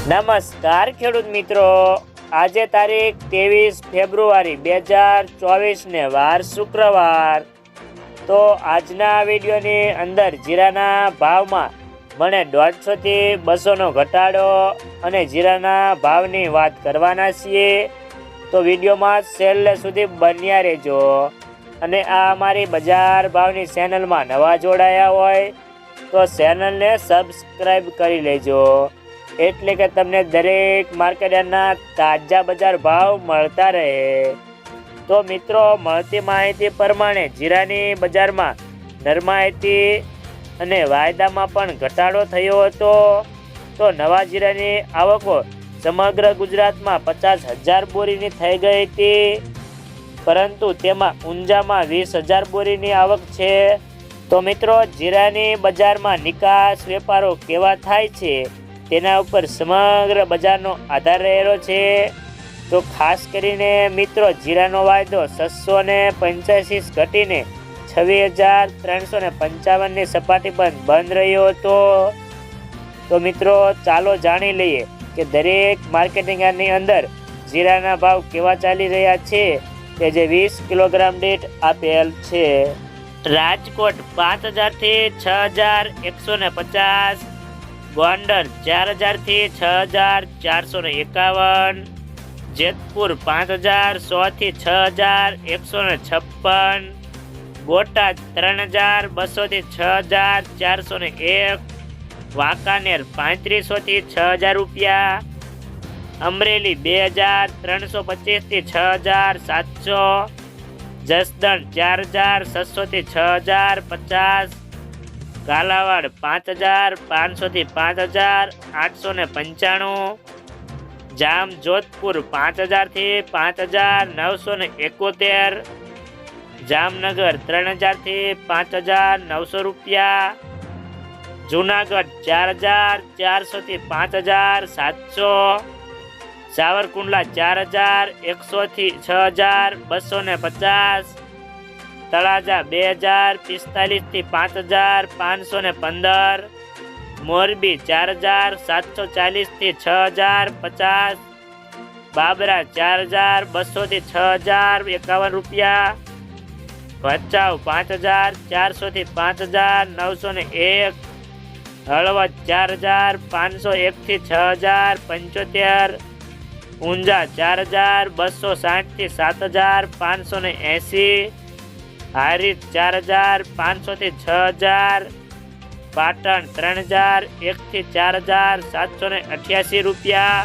નમસ્કાર ખેડૂત મિત્રો, આજે તારીખ 23 ફેબ્રુઆરી 2024 ને વાર શુક્રવાર। તો આજના વિડીયોની અંદર જીરાના ભાવમાં મને 150 થી 200 નો ઘટાડો અને જીરાના ભાવની વાત કરવાના છીએ। તો વિડીયોમાં છેલ્લે સુધી બન્યા રહેજો અને આ અમારી બજાર ભાવની ચેનલમાં નવા જોડાયા હોય તો ચેનલને સબસ્ક્રાઈબ કરી લેજો, એટલે કે તમને દરેક માર્કેટના તાજા બજાર ભાવ મળતા રહે। તો મિત્રો, મળતી માહિતી પ્રમાણે જીરાની બજારમાં નરમાઈતી અને વાયદામાં પણ ઘટાડો થયો હતો। તો નવા જીરાની આવકો સમગ્ર ગુજરાતમાં 50,000 બોરીની થઈ ગઈ હતી, પરંતુ તેમાં ઊંઝામાં 20,000 બોરીની આવક છે। તો મિત્રો, જીરાની બજારમાં નિકાસ વેપારો કેવા થાય છે તેના ઉપર સમગ્ર બજારનો આધાર રહેલો છે। તો ખાસ કરીને મિત્રો, જીરાનો વાયદો 685 ઘટીને 26,355ની સપાટી પર બંધ રહ્યો હતો। તો મિત્રો, ચાલો જાણી લઈએ કે દરેક માર્કેટિંગ યાર્ડની અંદર જીરાના ભાવ કેવા ચાલી રહ્યા છે કે જે 20 કિલોગ્રામ દીઠ આપેલ છે। રાજકોટ 5,000 થી 6,150, ગોંડલ 4,000 થી 6,451, જેતપુર 5,100 થી 6,156, બોટાદ 3,200 થી 6,401, વાંકાનેર 3500 થી 6,000 રૂપિયા, અમરેલી 2,325 થી 6,700, જસદણ 4,600 થી 6,050, કાલાવાડ 5,500 થી 5,895, જામ જોધપુર 5,000 થી 5,971, જામનગર 3,000 થી 5,900 રૂપિયા, જુનાગઢ 4,400 થી 5,700, સાવરકુંડલા 4,100 થી 6,250, તળાજા 2,045 થી 5,515, મોરબી 4,740 થી 6,050, બાબરા 4,200 થી 6,051 રૂપિયા, ભચાઉ 5,400 થી 5,901, હળવદ 4,501 થી 6,075, ઊંઝા 4,260 થી 7,580, હારીજ 4,500 થી 6,000, પાટણ 3,001 થી 4,788 રૂપિયા,